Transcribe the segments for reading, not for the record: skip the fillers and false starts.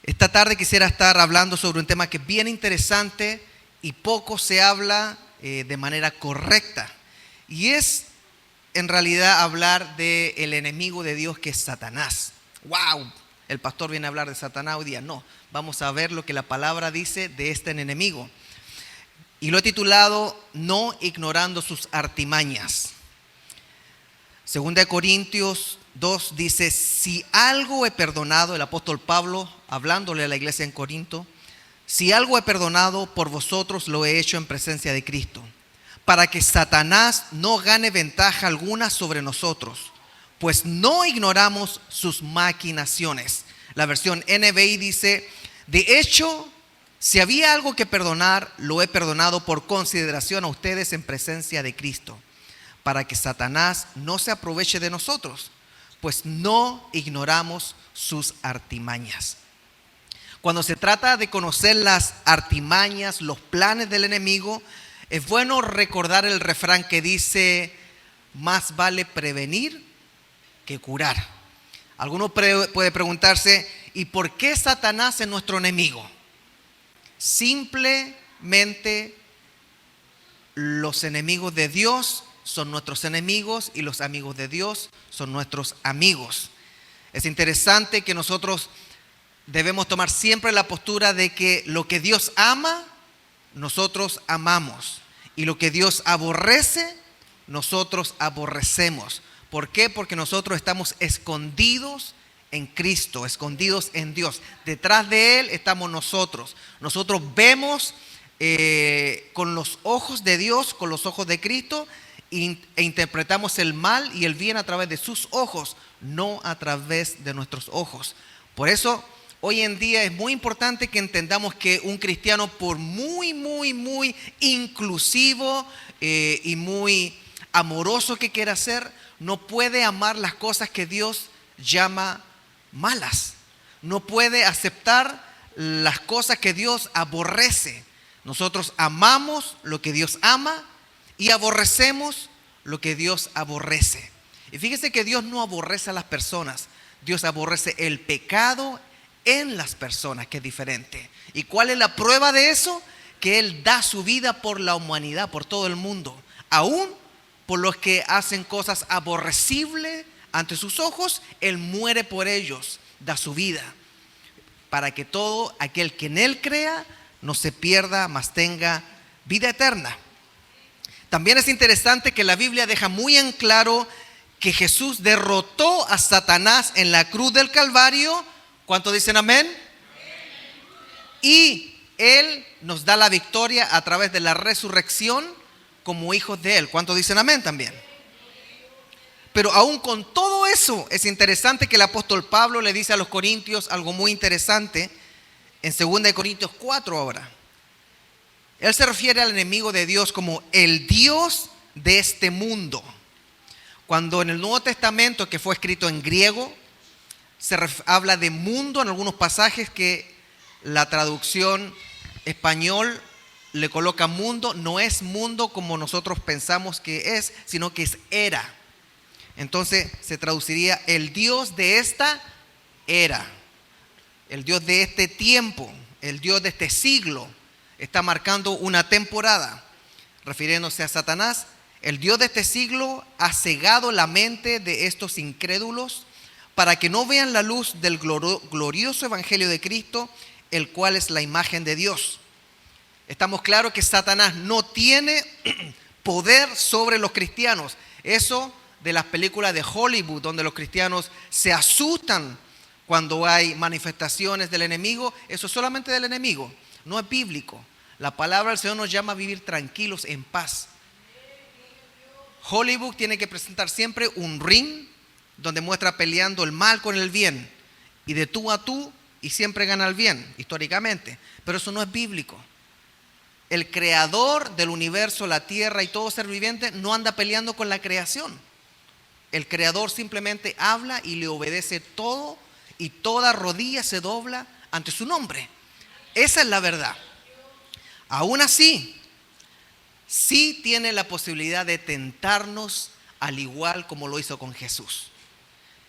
Esta tarde quisiera estar hablando sobre un tema que es bien interesante y poco se habla de manera correcta. Y es en realidad hablar del enemigo de Dios, que es Satanás. ¡Wow! El pastor viene a hablar de Satanás hoy día. No, vamos a ver lo que la palabra dice de este enemigo. Y lo he titulado No ignorando sus artimañas. Segunda de Corintios 2 dice: si algo he perdonado, el apóstol Pablo hablándole a la iglesia en Corinto, si algo he perdonado por vosotros, lo he hecho en presencia de Cristo, para que Satanás no gane ventaja alguna sobre nosotros, pues no ignoramos sus maquinaciones. La versión NBI dice: de hecho, si había algo que perdonar, lo he perdonado por consideración a ustedes en presencia de Cristo, para que Satanás no se aproveche de nosotros, pues no ignoramos sus artimañas. Cuando se trata de conocer las artimañas, los planes del enemigo, es bueno recordar el refrán que dice: más vale prevenir que curar. Alguno puede preguntarse: ¿y por qué Satanás es nuestro enemigo? Simplemente los enemigos de Dios son nuestros enemigos y los amigos de Dios son nuestros amigos. Es interesante que nosotros debemos tomar siempre la postura de que lo que Dios ama, nosotros amamos, y lo que Dios aborrece, nosotros aborrecemos. ¿Por qué? Porque nosotros estamos escondidos en Cristo, escondidos en Dios. Detrás de Él estamos nosotros. Nosotros vemos con los ojos de Dios, con los ojos de Cristo, e interpretamos el mal y el bien a través de sus ojos, no a través de nuestros ojos. Por eso, hoy en día es muy importante que entendamos que un cristiano, por muy inclusivo y muy amoroso que quiera ser, no puede amar las cosas que Dios llama malas. No puede aceptar las cosas que Dios aborrece. Nosotros amamos lo que Dios ama y aborrecemos lo que Dios aborrece. Y fíjese que Dios no aborrece a las personas. Dios aborrece el pecado en las personas, que es diferente. ¿Y cuál es la prueba de eso? Que Él da su vida por la humanidad, por todo el mundo, aún por los que hacen cosas aborrecibles ante sus ojos. Él muere por ellos, da su vida, para que todo aquel que en Él crea no se pierda, mas tenga vida eterna. También es interesante que la Biblia deja muy en claro que Jesús derrotó a Satanás en la cruz del Calvario. ¿Cuántos dicen amén? Y Él nos da la victoria a través de la resurrección como hijos de Él. ¿Cuántos dicen amén también? Pero aún con todo eso, es interesante que el apóstol Pablo le dice a los corintios algo muy interesante en 2 de Corintios 4 ahora. Él se refiere al enemigo de Dios como el Dios de este mundo. Cuando en el Nuevo Testamento, que fue escrito en griego, se habla de mundo en algunos pasajes, que la traducción español le coloca mundo. No es mundo como nosotros pensamos que es, sino que es era. Entonces se traduciría el Dios de esta era, el Dios de este tiempo, el Dios de este siglo. Está marcando una temporada, refiriéndose a Satanás. El Dios de este siglo ha cegado la mente de estos incrédulos para que no vean la luz del glorioso evangelio de Cristo, el cual es la imagen de Dios. Estamos claros que Satanás no tiene poder sobre los cristianos. Eso de las películas de Hollywood, donde los cristianos se asustan cuando hay manifestaciones del enemigo, eso es solamente del enemigo, no es bíblico. La palabra del Señor nos llama a vivir tranquilos, en paz. Hollywood tiene que presentar siempre un ring donde muestra peleando el mal con el bien, y de tú a tú, y siempre gana el bien, históricamente. Pero eso no es bíblico. El creador del universo, la tierra y todo ser viviente no anda peleando con la creación. El creador simplemente habla y le obedece todo, y toda rodilla se dobla ante su nombre. Esa es la verdad. Aún así, sí tiene la posibilidad de tentarnos, al igual como lo hizo con Jesús.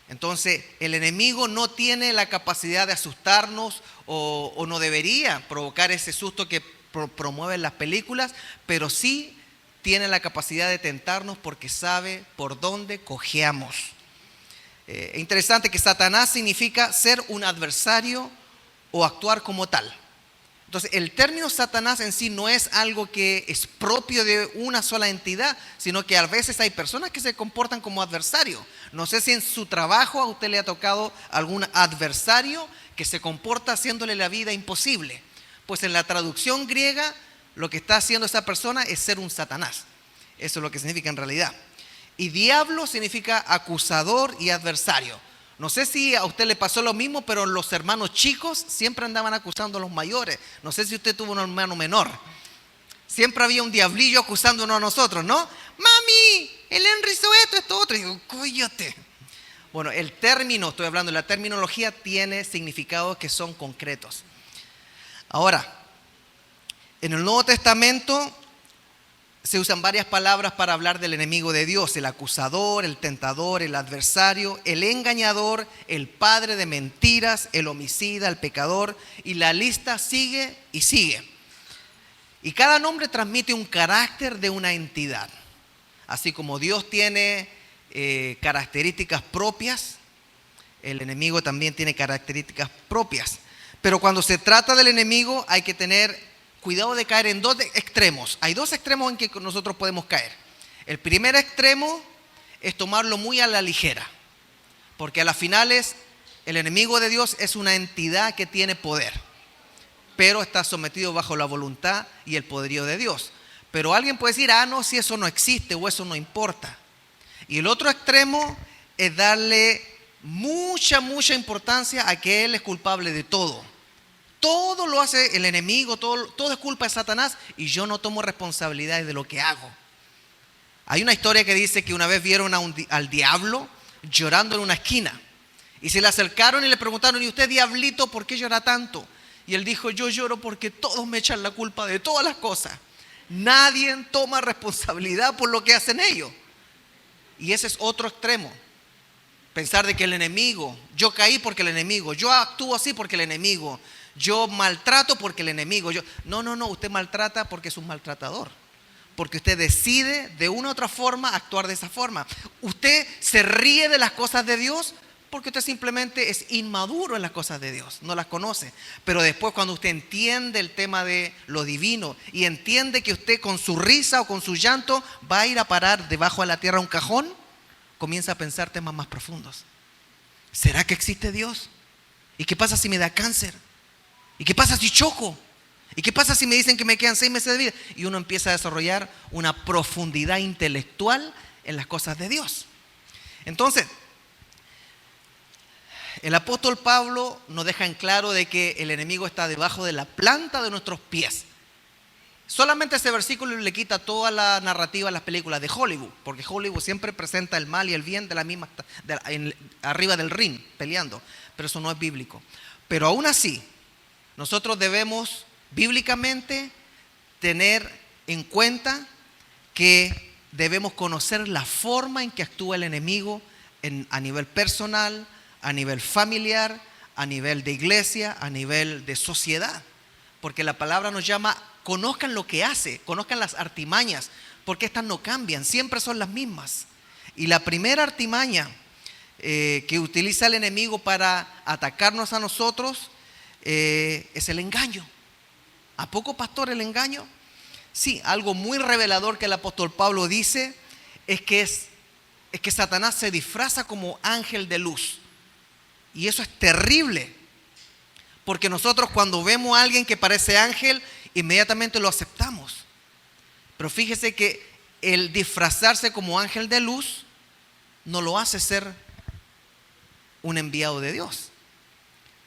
Entonces, el enemigo no tiene la capacidad de asustarnos o no debería provocar ese susto que promueven las películas, pero sí tiene la capacidad de tentarnos porque sabe por dónde cojeamos. Es interesante que Satanás significa ser un adversario o actuar como tal. Entonces, el término Satanás en sí no es algo que es propio de una sola entidad, sino que a veces hay personas que se comportan como adversarios. No sé si en su trabajo a usted le ha tocado algún adversario que se comporta haciéndole la vida imposible. Pues en la traducción griega, lo que está haciendo esa persona es ser un Satanás. Eso es lo que significa en realidad. Y diablo significa acusador y adversario. No sé si a usted le pasó lo mismo, pero los hermanos chicos siempre andaban acusando a los mayores. No sé si usted tuvo un hermano menor. Siempre había un diablillo acusándonos a nosotros, ¿no? Mami, el Henry hizo esto, otro. Y digo, cóllate. Bueno, el término, estoy hablando de la terminología, tiene significados que son concretos. Ahora, en el Nuevo Testamento se usan varias palabras para hablar del enemigo de Dios: el acusador, el tentador, el adversario, el engañador, el padre de mentiras, el homicida, el pecador, y la lista sigue y sigue. Y cada nombre transmite un carácter de una entidad. Así como Dios tiene características propias, el enemigo también tiene características propias. Pero cuando se trata del enemigo hay que tener cuidado de caer en dos extremos. Hay dos extremos en que nosotros podemos caer. El primer extremo es tomarlo muy a la ligera, porque a las finales el enemigo de Dios es una entidad que tiene poder, pero está sometido bajo la voluntad y el poderío de Dios. Pero alguien puede decir, no, si eso no existe o eso no importa. Y el otro extremo es darle mucha importancia a que Él es culpable de todo. Todo lo hace el enemigo, todo es culpa de Satanás y yo no tomo responsabilidades de lo que hago. Hay una historia que dice que una vez vieron al diablo llorando en una esquina y se le acercaron y le preguntaron, ¿y usted, diablito, por qué llora tanto? Y él dijo, yo lloro porque todos me echan la culpa de todas las cosas. Nadie toma responsabilidad por lo que hacen ellos. Y ese es otro extremo. Pensar de que el enemigo, yo caí porque el enemigo, yo actúo así porque el enemigo, yo maltrato porque el enemigo. No, usted maltrata porque es un maltratador. Porque usted decide de una u otra forma actuar de esa forma. Usted se ríe de las cosas de Dios porque usted simplemente es inmaduro en las cosas de Dios, no las conoce. Pero después, cuando usted entiende el tema de lo divino y entiende que usted con su risa o con su llanto va a ir a parar debajo de la tierra un cajón, comienza a pensar temas más profundos. ¿Será que existe Dios? ¿Y qué pasa si me da cáncer? ¿Y qué pasa si choco? ¿Y qué pasa si me dicen que me quedan 6 meses de vida? Y uno empieza a desarrollar una profundidad intelectual en las cosas de Dios. Entonces, el apóstol Pablo nos deja en claro de que el enemigo está debajo de la planta de nuestros pies. Solamente ese versículo le quita toda la narrativa a las películas de Hollywood, porque Hollywood siempre presenta el mal y el bien de la misma, arriba del ring, peleando, pero eso no es bíblico. Pero aún así, nosotros debemos bíblicamente tener en cuenta que debemos conocer la forma en que actúa el enemigo a nivel personal, a nivel familiar, a nivel de iglesia, a nivel de sociedad. Porque la palabra nos llama, conozcan lo que hace, conozcan las artimañas, porque estas no cambian, siempre son las mismas. Y la primera artimaña que utiliza el enemigo para atacarnos a nosotros es el engaño. ¿A poco, pastor, el engaño? Sí, algo muy revelador que el apóstol Pablo dice es que Satanás se disfraza como ángel de luz. Y eso es terrible, porque nosotros cuando vemos a alguien que parece ángel, inmediatamente lo aceptamos. Pero fíjese que el disfrazarse como ángel de luz no lo hace ser un enviado de Dios.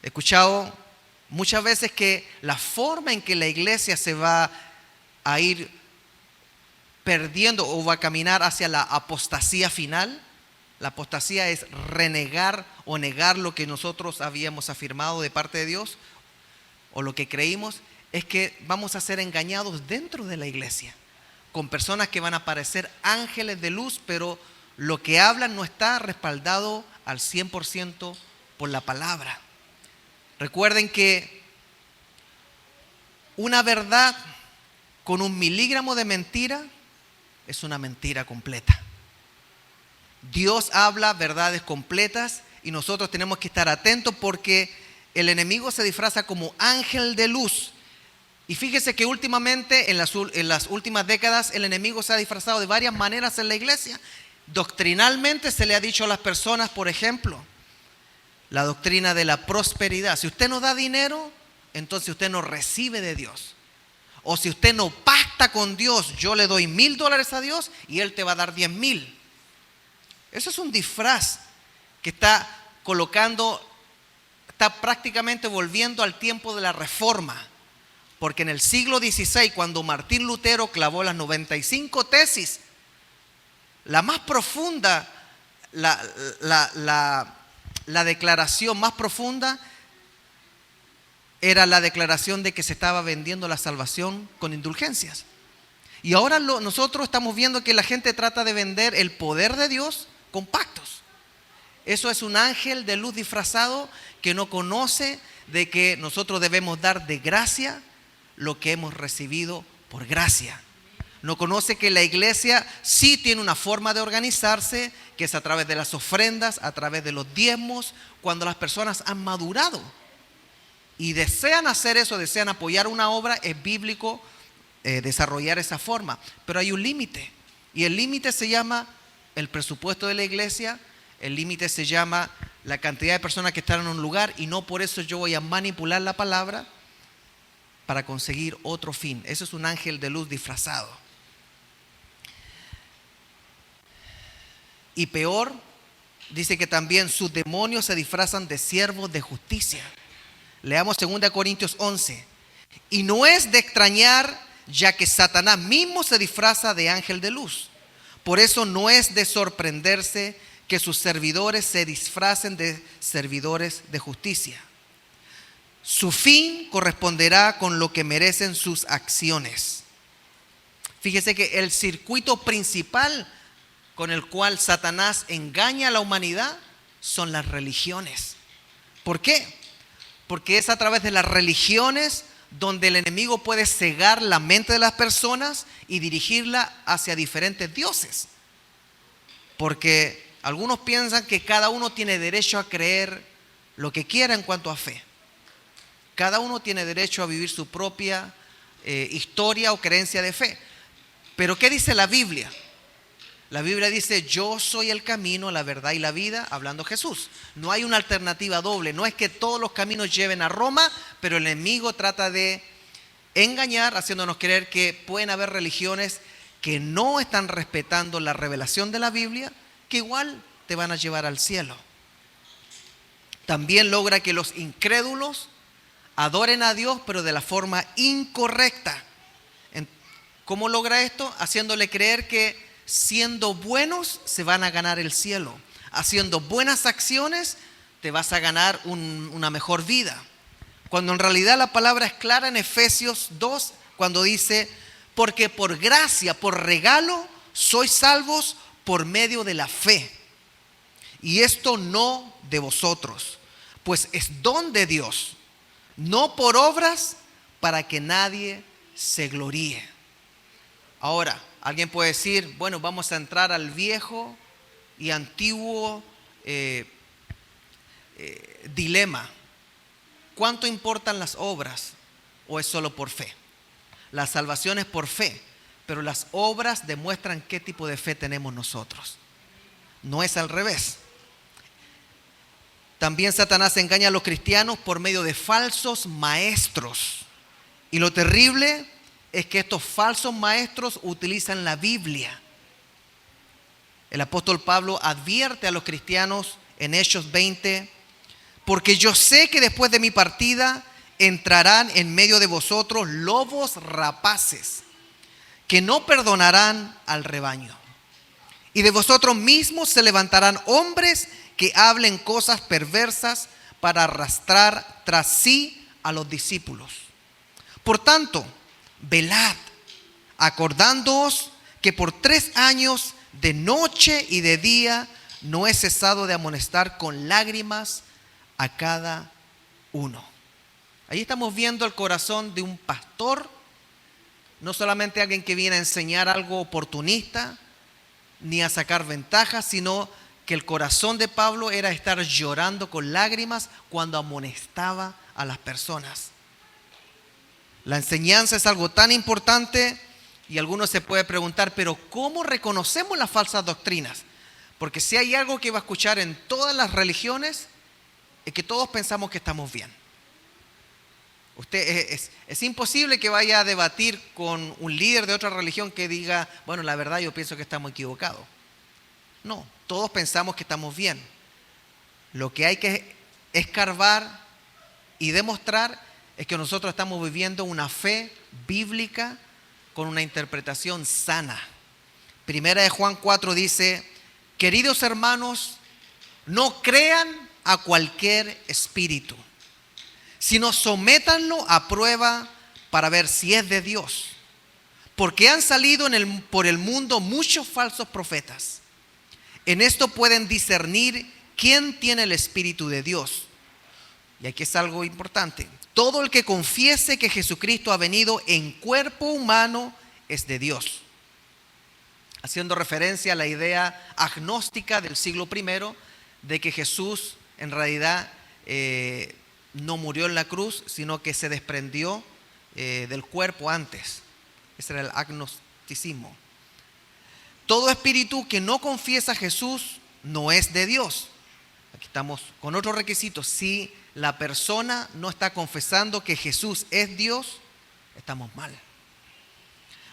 He escuchado muchas veces que la forma en que la iglesia se va a ir perdiendo o va a caminar hacia la apostasía final. La apostasía es renegar o negar lo que nosotros habíamos afirmado de parte de Dios o lo que creímos. Es que vamos a ser engañados dentro de la iglesia con personas que van a parecer ángeles de luz, pero lo que hablan no está respaldado al 100% por la palabra. Recuerden que una verdad con 1 miligramo de mentira es una mentira completa. Dios habla verdades completas y nosotros tenemos que estar atentos porque el enemigo se disfraza como ángel de luz. Y fíjese que últimamente, en las últimas décadas, el enemigo se ha disfrazado de varias maneras en la iglesia. Doctrinalmente se le ha dicho a las personas, por ejemplo, la doctrina de la prosperidad. Si usted no da dinero, entonces usted no recibe de Dios. O si usted no pacta con Dios, yo le doy $1,000 a Dios y Él te va a dar 10,000. Eso es un disfraz que está prácticamente volviendo al tiempo de la Reforma. Porque en el siglo XVI, cuando Martín Lutero clavó las 95 tesis, la más profunda, la declaración más profunda era la declaración de que se estaba vendiendo la salvación con indulgencias. Y ahora nosotros estamos viendo que la gente trata de vender el poder de Dios con pactos. Eso es un ángel de luz disfrazado que no conoce de que nosotros debemos dar de gracia lo que hemos recibido por gracia. No conoce que la iglesia sí tiene una forma de organizarse, que es a través de las ofrendas, a través de los diezmos, cuando las personas han madurado y desean hacer eso, desean apoyar una obra, es bíblico desarrollar esa forma. Pero hay un límite, y el límite se llama el presupuesto de la iglesia, el límite se llama la cantidad de personas que están en un lugar, y no por eso yo voy a manipular la palabra para conseguir otro fin. Eso es un ángel de luz disfrazado. Y peor, dice que también sus demonios se disfrazan de siervos de justicia. Leamos 2 Corintios 11. Y no es de extrañar, ya que Satanás mismo se disfraza de ángel de luz. Por eso no es de sorprenderse que sus servidores se disfracen de servidores de justicia. Su fin corresponderá con lo que merecen sus acciones. Fíjese que el circuito principal con el cual Satanás engaña a la humanidad son las religiones. ¿Por qué? Porque es a través de las religiones donde el enemigo puede cegar la mente de las personas y dirigirla hacia diferentes dioses. Porque algunos piensan que cada uno tiene derecho a creer lo que quiera en cuanto a fe. Cada uno tiene derecho a vivir su propia historia o creencia de fe. Pero ¿qué dice la Biblia? La Biblia dice: yo soy el camino, la verdad y la vida, hablando Jesús. No hay una alternativa doble. No es que todos los caminos lleven a Roma, pero el enemigo trata de engañar, haciéndonos creer que pueden haber religiones que no están respetando la revelación de la Biblia, que igual te van a llevar al cielo. También logra que los incrédulos adoren a Dios, pero de la forma incorrecta. ¿Cómo logra esto? Haciéndole creer que siendo buenos se van a ganar el cielo. Haciendo buenas acciones te vas a ganar una mejor vida. Cuando en realidad la palabra es clara en Efesios 2, cuando dice: porque por gracia, por regalo, sois salvos por medio de la fe. Y esto no de vosotros, pues es don de Dios, no por obras, para que nadie se gloríe. Ahora, alguien puede decir: bueno, vamos a entrar al viejo y antiguo dilema. ¿Cuánto importan las obras o es solo por fe? La salvación es por fe, pero las obras demuestran qué tipo de fe tenemos nosotros. No es al revés. También Satanás engaña a los cristianos por medio de falsos maestros. Y lo terrible es que estos falsos maestros utilizan la Biblia. El apóstol Pablo advierte a los cristianos en Hechos 20: porque yo sé que después de mi partida entrarán en medio de vosotros lobos rapaces, que no perdonarán al rebaño. Y de vosotros mismos se levantarán hombres que hablen cosas perversas para arrastrar tras sí a los discípulos. Por tanto, velad, acordándoos que por 3 años de noche y de día no he cesado de amonestar con lágrimas a cada uno. Ahí estamos viendo el corazón de un pastor, no solamente alguien que viene a enseñar algo oportunista, ni a sacar ventajas, sino que el corazón de Pablo era estar llorando con lágrimas cuando amonestaba a las personas. La enseñanza es algo tan importante y algunos se puede preguntar, pero ¿cómo reconocemos las falsas doctrinas? Porque si hay algo que va a escuchar en todas las religiones, es que todos pensamos que estamos bien. Es imposible que vaya a debatir con un líder de otra religión que diga, bueno, la verdad yo pienso que estamos equivocados. No, todos pensamos que estamos bien. Lo que hay que escarbar y demostrar es que nosotros estamos viviendo una fe bíblica con una interpretación sana. Primera de Juan 4 dice, queridos hermanos, no crean a cualquier espíritu, sino sométanlo a prueba para ver si es de Dios. Porque han salido por el mundo muchos falsos profetas. En esto pueden discernir quién tiene el Espíritu de Dios. Y aquí es algo importante. Todo el que confiese que Jesucristo ha venido en cuerpo humano es de Dios. Haciendo referencia a la idea agnóstica del siglo I de que Jesús en realidad no murió en la cruz, sino que se desprendió del cuerpo antes. Ese era el agnosticismo. Todo espíritu que no confiesa a Jesús no es de Dios. Aquí estamos con otro requisito. Si la persona no está confesando que Jesús es Dios, estamos mal.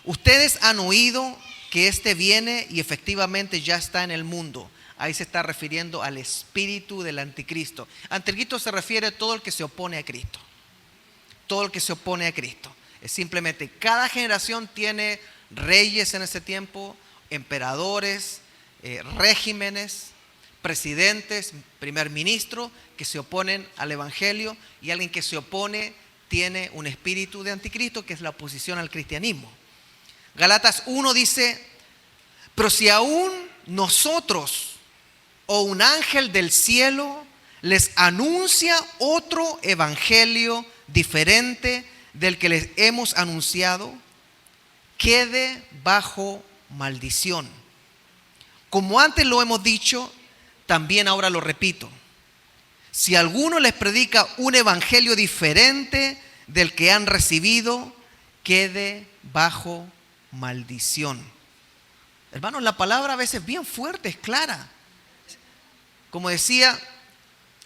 Ustedes han oído que éste viene y efectivamente ya está en el mundo. Ahí se está refiriendo al espíritu del anticristo. Anticristo se refiere a todo el que se opone a Cristo. Todo el que se opone a Cristo. Es simplemente cada generación tiene reyes en ese tiempo, emperadores, regímenes, presidentes, primer ministro que se oponen al evangelio, y alguien que se opone tiene un espíritu de anticristo, que es la oposición al cristianismo. Gálatas 1 dice, pero si aún nosotros o un ángel del cielo les anuncia otro evangelio diferente del que les hemos anunciado, quede bajo maldición. Como antes lo hemos dicho, también ahora lo repito. Si alguno les predica un evangelio diferente del que han recibido, quede bajo maldición. Hermanos, la palabra a veces es bien fuerte, es clara. Como decía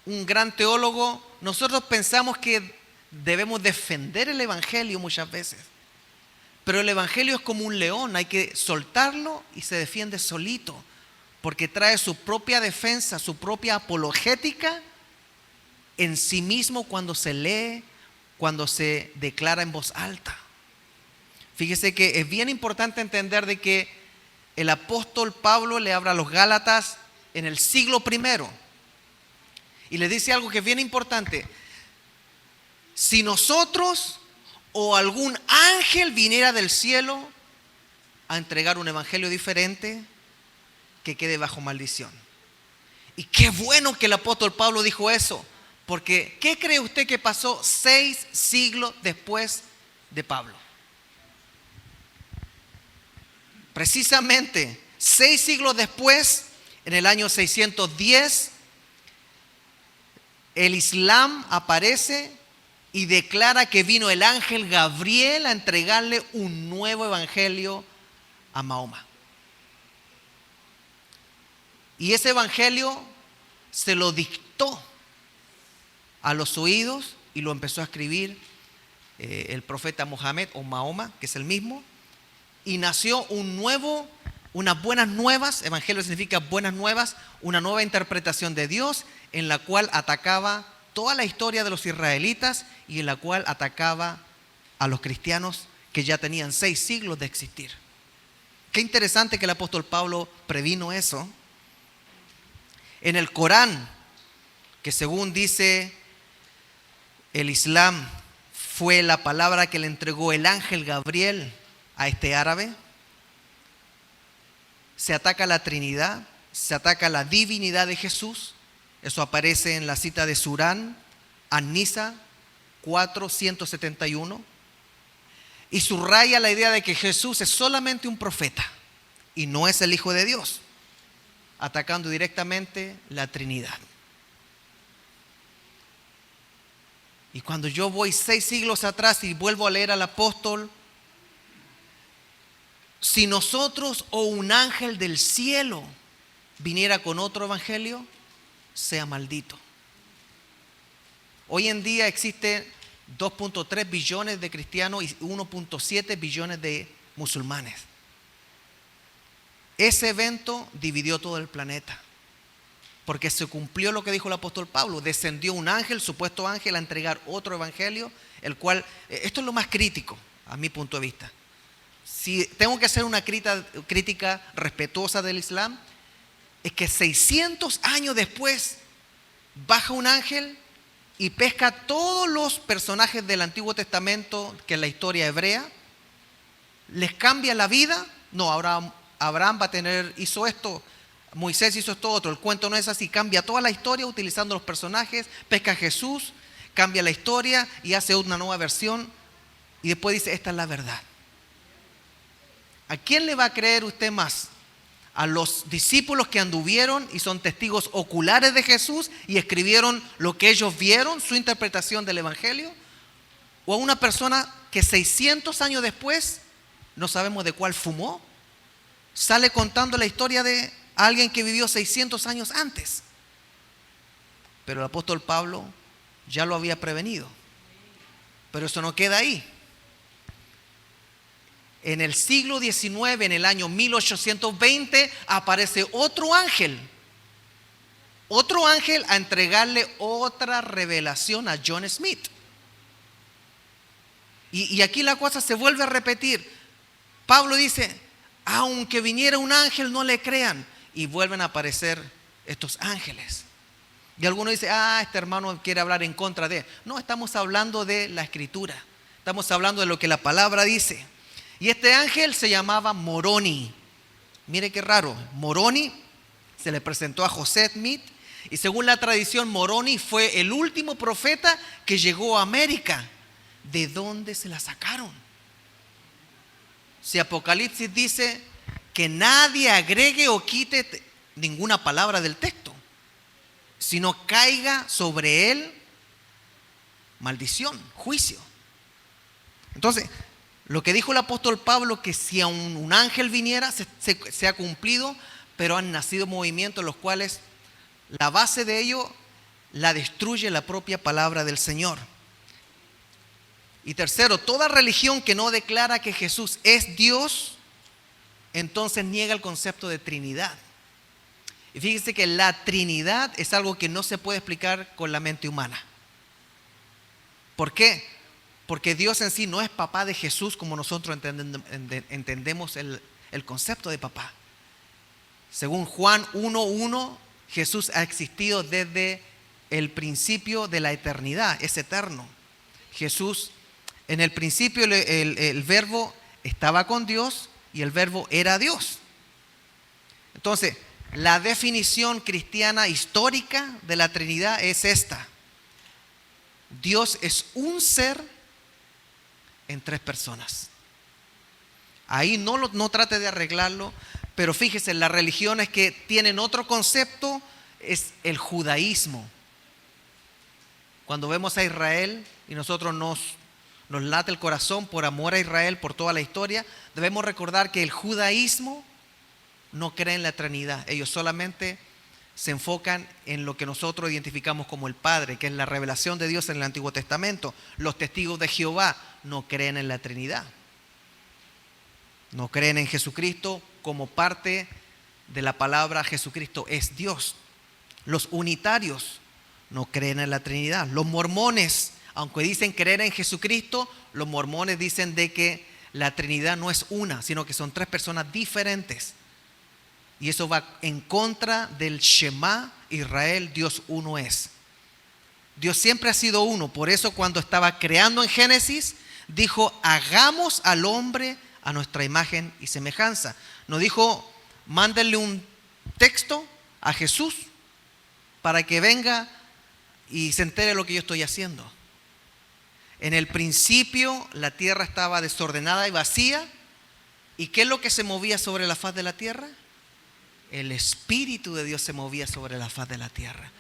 un gran teólogo, nosotros pensamos que debemos defender el evangelio muchas veces. Pero el evangelio es como un león, hay que soltarlo y se defiende solito, porque trae su propia defensa, su propia apologética en sí mismo cuando se lee, cuando se declara en voz alta. Fíjese que es bien importante entender de que el apóstol Pablo le habla a los Gálatas en el siglo I y le dice algo que es bien importante. Si nosotros o algún ángel viniera del cielo a entregar un evangelio diferente, que quede bajo maldición. Y qué bueno que el apóstol Pablo dijo eso, porque ¿qué cree usted que pasó 6 siglos después de Pablo? Precisamente 6 siglos después, en el año 610, el Islam aparece y declara que vino el ángel Gabriel a entregarle un nuevo evangelio a Mahoma. Y ese evangelio se lo dictó a los oídos y lo empezó a escribir el profeta Mohammed o Mahoma, que es el mismo, y nació unas buenas nuevas. Evangelio significa buenas nuevas, una nueva interpretación de Dios en la cual atacaba toda la historia de los israelitas y en la cual atacaba a los cristianos que ya tenían 6 siglos de existir. Qué interesante que el apóstol Pablo previno eso. En el Corán, que según dice el Islam, fue la palabra que le entregó el ángel Gabriel a este árabe, se ataca a la Trinidad, se ataca la divinidad de Jesús. Eso aparece en la cita de Surán, An-Nisa 4:171. Y subraya la idea de que Jesús es solamente un profeta y no es el Hijo de Dios, atacando directamente la Trinidad. Y cuando yo voy 6 siglos atrás y vuelvo a leer al apóstol, si nosotros o un ángel del cielo viniera con otro evangelio, sea maldito. Hoy en día existen 2.3 billones de cristianos y 1.7 billones de musulmanes. Ese evento dividió todo el planeta, porque se cumplió lo que dijo el apóstol Pablo. Descendió un ángel, supuesto ángel, a entregar otro evangelio, el cual, esto es lo más crítico a mi punto de vista. Si tengo que hacer una crítica respetuosa del Islam, es que 600 años después baja un ángel y pesca a todos los personajes del Antiguo Testamento, que es la historia hebrea, les cambia la vida. No, ahora Abraham hizo esto, Moisés hizo esto otro. El cuento no es así, cambia toda la historia utilizando los personajes, pesca a Jesús, cambia la historia y hace una nueva versión y después dice, esta es la verdad. ¿A quién le va a creer usted más? ¿A los discípulos que anduvieron y son testigos oculares de Jesús y escribieron lo que ellos vieron, su interpretación del evangelio? ¿O a una persona que 600 años después, no sabemos de cuál fumó, sale contando la historia de alguien que vivió 600 años antes? Pero el apóstol Pablo ya lo había prevenido. Pero eso no queda ahí. En el siglo XIX, en el año 1820, aparece otro ángel a entregarle otra revelación a John Smith. Y aquí la cosa se vuelve a repetir. Pablo dice, aunque viniera un ángel, no le crean. Y vuelven a aparecer estos ángeles. Y alguno dice, este hermano quiere hablar en contra de. No, estamos hablando de la Escritura. Estamos hablando de lo que la palabra dice. Y este ángel se llamaba Moroni. Mire qué raro. Moroni se le presentó a José Smith. Y según la tradición, Moroni fue el último profeta que llegó a América. ¿De dónde se la sacaron? Si Apocalipsis dice que nadie agregue o quite ninguna palabra del texto, sino caiga sobre él maldición, juicio. Entonces, lo que dijo el apóstol Pablo, que si a un ángel viniera, se ha cumplido, pero han nacido movimientos los cuales la base de ello la destruye la propia palabra del Señor. Y tercero, toda religión que no declara que Jesús es Dios, entonces niega el concepto de Trinidad. Y fíjese que la Trinidad es algo que no se puede explicar con la mente humana. ¿Por qué? Porque Dios en sí no es papá de Jesús como nosotros entendemos el concepto de papá. Según Juan 1:1, Jesús ha existido desde el principio de la eternidad, es eterno. Jesús, en el principio el verbo estaba con Dios y el verbo era Dios. Entonces, la definición cristiana histórica de la Trinidad es esta: Dios es un ser en 3 personas. Ahí no trate de arreglarlo, pero fíjese, las religiones que tienen otro concepto es el judaísmo. Cuando vemos a Israel y nosotros nos late el corazón por amor a Israel, por toda la historia, debemos recordar que el judaísmo no cree en la Trinidad. Ellos solamente se enfocan en lo que nosotros identificamos como el Padre, que es la revelación de Dios en el Antiguo Testamento. Los testigos de Jehová no creen en la Trinidad. No creen en Jesucristo como parte de la palabra Jesucristo es Dios. Los unitarios no creen en la Trinidad. Los mormones, aunque dicen creer en Jesucristo, los mormones dicen de que la Trinidad no es una, sino que son 3 personas diferentes. Y eso va en contra del Shema Israel, Dios uno es. Dios siempre ha sido uno. Por eso cuando estaba creando en Génesis, dijo, hagamos al hombre a nuestra imagen y semejanza. No dijo, mándenle un texto a Jesús para que venga y se entere de lo que yo estoy haciendo. En el principio la tierra estaba desordenada y vacía. ¿Y qué es lo que se movía sobre la faz de la tierra? El Espíritu de Dios se movía sobre la faz de la tierra.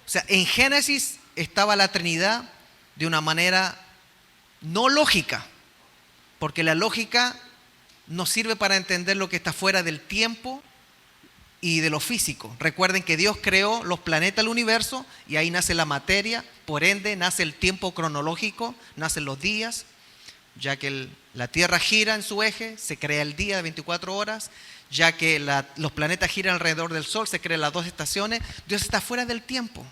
O sea, en Génesis estaba la Trinidad de una manera no lógica, porque la lógica nos sirve para entender lo que está fuera del tiempo y de lo físico. Recuerden que Dios creó los planetas, el universo, y ahí nace la materia, por ende nace el tiempo cronológico, nacen los días, ya que la Tierra gira en su eje, se crea el día de 24 horas, ya que los planetas giran alrededor del Sol, se crean las 2 estaciones. Dios está fuera del tiempo.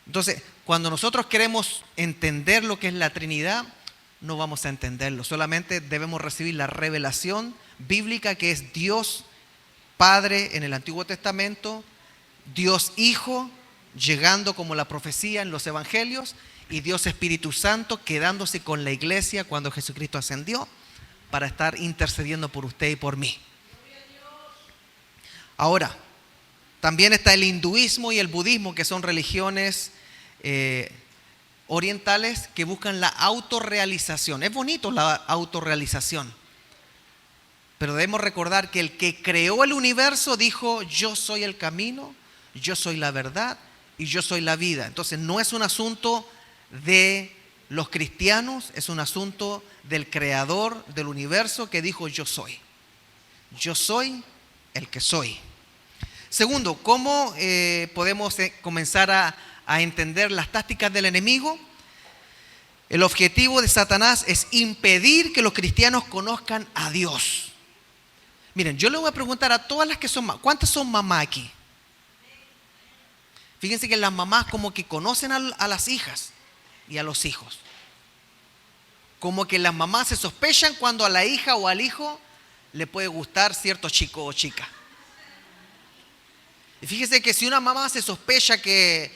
Entonces, cuando nosotros queremos entender lo que es la Trinidad, no vamos a entenderlo. Solamente debemos recibir la revelación bíblica, que es Dios Padre en el Antiguo Testamento, Dios Hijo llegando como la profecía en los Evangelios, y Dios Espíritu Santo quedándose con la iglesia cuando Jesucristo ascendió para estar intercediendo por usted y por mí. Ahora, también está el hinduismo y el budismo, que son religiones orientales que buscan la autorrealización. Es bonito la autorrealización, pero debemos recordar que el que creó el universo dijo: yo soy el camino, yo soy la verdad y yo soy la vida. Entonces no es un asunto de los cristianos, es un asunto del creador del universo, que dijo: yo soy el que soy. Segundo, ¿cómo podemos comenzar a entender las tácticas del enemigo? El objetivo de Satanás es impedir que los cristianos conozcan a Dios. Miren, yo le voy a preguntar a todas las que son mamás: ¿cuántas son mamás aquí? Fíjense que las mamás como que conocen a las hijas y a los hijos. Como que las mamás se sospechan cuando a la hija o al hijo le puede gustar cierto chico o chica. Y fíjese que si una mamá se sospecha que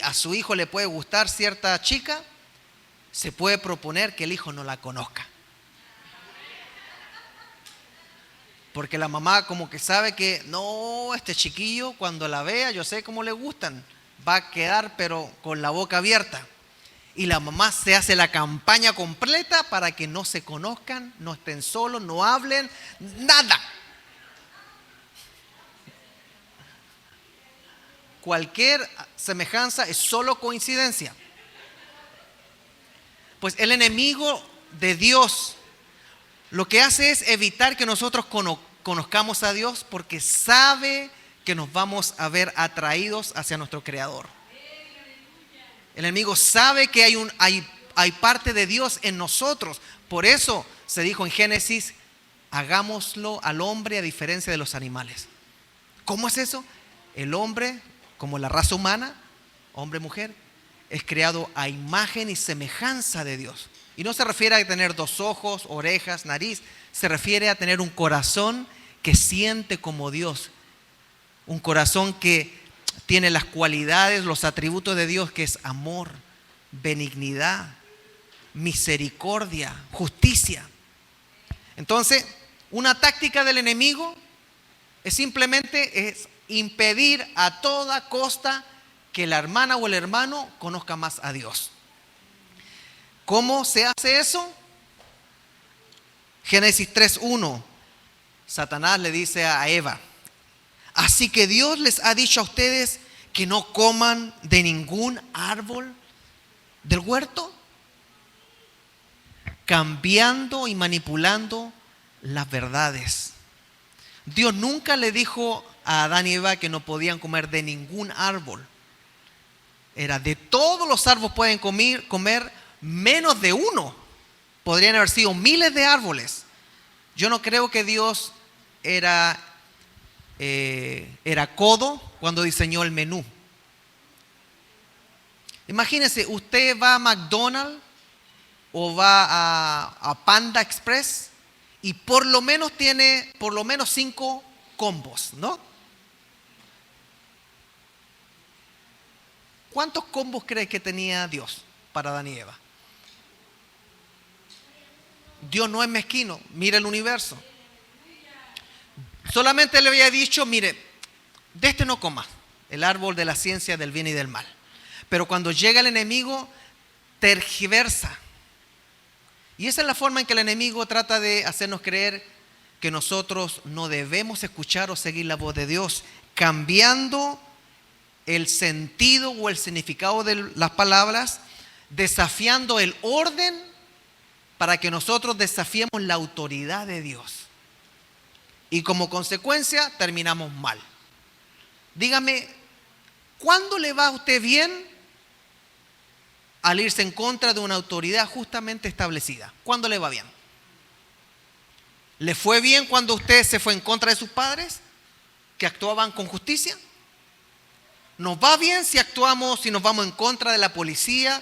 a su hijo le puede gustar cierta chica, se puede proponer que el hijo no la conozca. Porque la mamá como que sabe que no, este chiquillo cuando la vea, yo sé cómo le gustan, va a quedar pero con la boca abierta. Y la mamá se hace la campaña completa para que no se conozcan, no estén solos, no hablen, nada. Cualquier semejanza es solo coincidencia. Pues el enemigo de Dios lo que hace es evitar que nosotros conozcamos a Dios, porque sabe que nos vamos a ver atraídos hacia nuestro Creador. El enemigo sabe que hay parte de Dios en nosotros. Por eso se dijo en Génesis: hagámoslo al hombre a diferencia de los animales. ¿Cómo es eso? El hombre, como la raza humana, hombre, mujer, es creado a imagen y semejanza de Dios. Y no se refiere a tener 2 ojos, orejas, nariz. Se refiere a tener un corazón que siente como Dios. Un corazón que tiene las cualidades, los atributos de Dios, que es amor, benignidad, misericordia, justicia. Entonces, una táctica del enemigo es simplemente impedir a toda costa que la hermana o el hermano conozca más a Dios. ¿Cómo se hace eso? Génesis 3:1. Satanás le dice a Eva: así que Dios les ha dicho a ustedes que no coman de ningún árbol del huerto, cambiando y manipulando las verdades. Dios nunca le dijo a Adán y Eva que no podían comer de ningún árbol. Era de todos los árboles pueden comer menos de uno. Podrían haber sido miles de árboles. Yo no creo que Dios era codo cuando diseñó el menú. Imagínense, usted va a McDonald's o va a Panda Express y por lo menos tiene 5 combos, ¿no? ¿Cuántos combos cree que tenía Dios para Adán y Eva? Dios no es mezquino, mira el universo. Solamente le había dicho, mire, de este no coma, el árbol de la ciencia del bien y del mal. Pero cuando llega el enemigo, tergiversa. Y esa es la forma en que el enemigo trata de hacernos creer que nosotros no debemos escuchar o seguir la voz de Dios, cambiando el sentido o el significado de las palabras, desafiando el orden para que nosotros desafiemos la autoridad de Dios. Y como consecuencia terminamos mal. Dígame, ¿cuándo le va a usted bien al irse en contra de una autoridad justamente establecida? ¿Cuándo le va bien? ¿Le fue bien cuando usted se fue en contra de sus padres, que actuaban con justicia? ¿Nos va bien si nos vamos en contra de la policía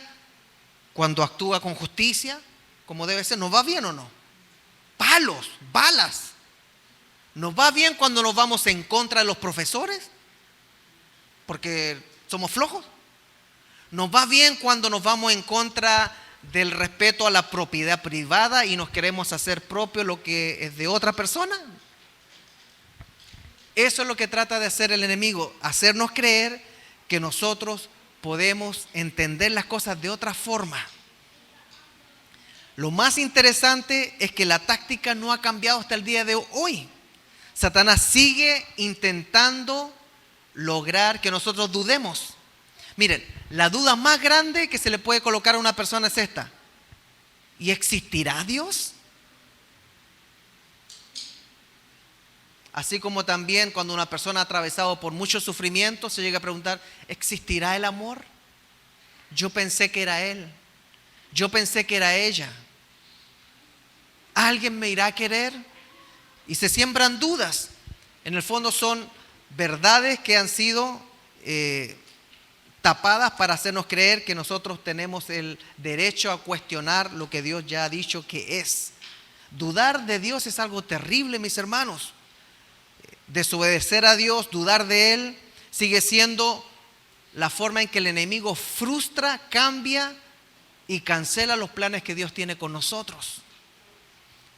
cuando actúa con justicia, como debe ser? ¿Nos va bien o no? Palos, balas. ¿Nos va bien cuando nos vamos en contra de los profesores? Porque somos flojos. ¿Nos va bien cuando nos vamos en contra del respeto a la propiedad privada y nos queremos hacer propio lo que es de otra persona? Eso es lo que trata de hacer el enemigo, hacernos creer que nosotros podemos entender las cosas de otra forma. Lo más interesante es que la táctica no ha cambiado hasta el día de hoy. Satanás sigue intentando lograr que nosotros dudemos. Miren, la duda más grande que se le puede colocar a una persona es esta: ¿y existirá Dios? Así como también cuando una persona ha atravesado por mucho sufrimiento se llega a preguntar, ¿existirá el amor? Yo pensé que era él, yo pensé que era ella. ¿Alguien me irá a querer? Y se siembran dudas. En el fondo son verdades que han sido tapadas para hacernos creer que nosotros tenemos el derecho a cuestionar lo que Dios ya ha dicho que es. Dudar de Dios es algo terrible, mis hermanos. Desobedecer a Dios, dudar de Él, sigue siendo la forma en que el enemigo frustra, cambia y cancela los planes que Dios tiene con nosotros.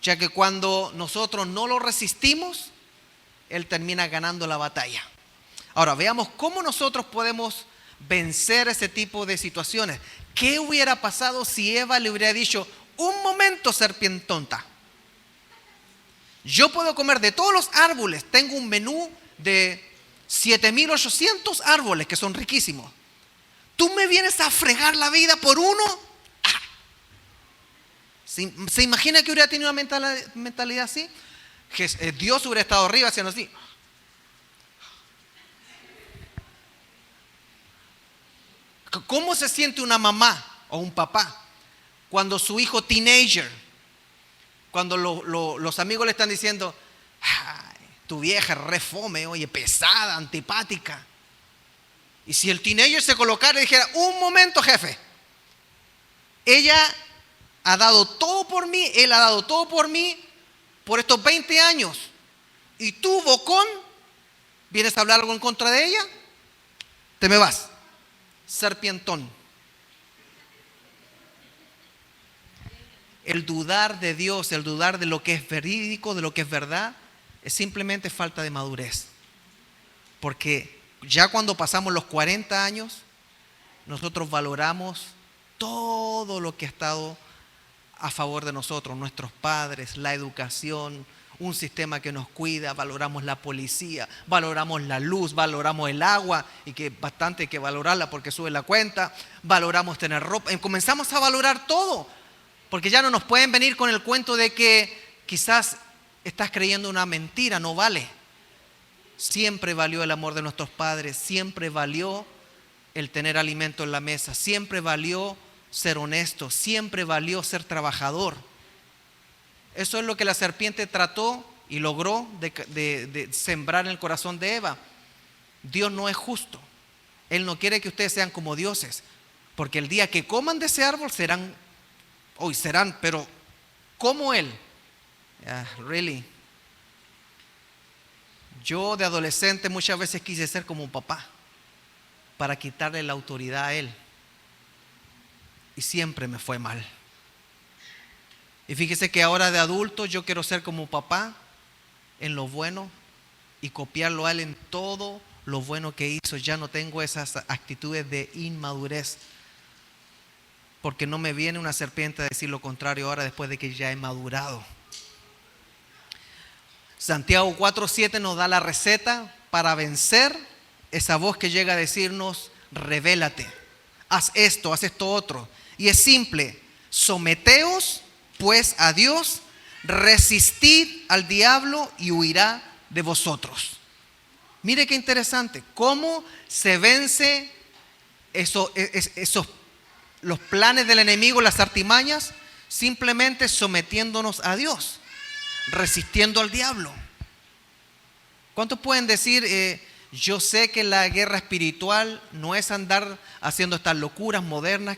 Ya que cuando nosotros no lo resistimos, Él termina ganando la batalla. Ahora, veamos cómo nosotros podemos vencer ese tipo de situaciones. ¿Qué hubiera pasado si Eva le hubiera dicho, un momento, serpientonta? Yo puedo comer de todos los árboles, tengo un menú de 7,800 árboles que son riquísimos. ¿Tú me vienes a fregar la vida por uno? ¡Ah! ¿Se imagina que hubiera tenido una mentalidad así? Dios hubiera estado arriba haciendo así. ¿Cómo se siente una mamá o un papá cuando su hijo teenager, cuando los amigos le están diciendo, ay, tu vieja es re fome, oye, pesada, antipática? Y si el teenager se colocara y dijera, un momento, jefe, ella ha dado todo por mí, él ha dado todo por mí por estos 20 años, y tú, bocón, vienes a hablar algo en contra de ella, te me vas, serpientón. El dudar de Dios, el dudar de lo que es verídico, de lo que es verdad, es simplemente falta de madurez. Porque ya cuando pasamos los 40 años, nosotros valoramos todo lo que ha estado a favor de nosotros, nuestros padres, la educación, un sistema que nos cuida, valoramos la policía, valoramos la luz, valoramos el agua, y que bastante hay que valorarla porque sube la cuenta, valoramos tener ropa, comenzamos a valorar todo, porque ya no nos pueden venir con el cuento de que quizás estás creyendo una mentira, no vale. Siempre valió el amor de nuestros padres, siempre valió el tener alimento en la mesa, siempre valió ser honesto, siempre valió ser trabajador. Eso es lo que la serpiente trató y logró de sembrar en el corazón de Eva. Dios no es justo. Él no quiere que ustedes sean como dioses, porque el día que coman de ese árbol serán, pero como Él. Really. Yo de adolescente muchas veces quise ser como un papá para quitarle la autoridad a Él, y siempre me fue mal. Y fíjese que ahora de adulto yo quiero ser como papá en lo bueno y copiarlo a Él en todo lo bueno que hizo. Ya no tengo esas actitudes de inmadurez, porque no me viene una serpiente a decir lo contrario ahora después de que ya he madurado. Santiago 4:7 nos da la receta para vencer esa voz que llega a decirnos: rebélate, haz esto otro. Y es simple: someteos pues a Dios, resistid al diablo y huirá de vosotros. Mire qué interesante, cómo se vence los planes del enemigo, las artimañas, simplemente sometiéndonos a Dios, resistiendo al diablo. ¿Cuántos pueden decir, yo sé que la guerra espiritual no es andar haciendo estas locuras modernas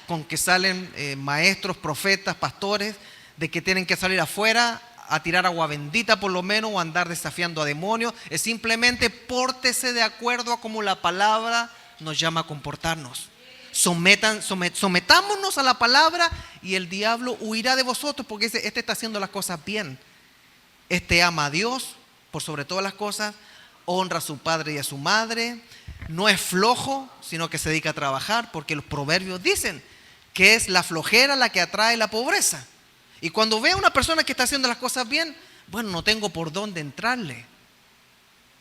con que salen maestros, profetas, pastores, de que tienen que salir afuera a tirar agua bendita por lo menos, o andar desafiando a demonios? Es simplemente pórtese de acuerdo a cómo la palabra nos llama a comportarnos. Sometámonos a la palabra y el diablo huirá de vosotros, porque este está haciendo las cosas bien. Este ama a Dios por sobre todas las cosas, honra a su padre y a su madre, no es flojo, sino que se dedica a trabajar, porque los proverbios dicen que es la flojera la que atrae la pobreza. Y cuando ve a una persona que está haciendo las cosas bien, bueno, no tengo por dónde entrarle.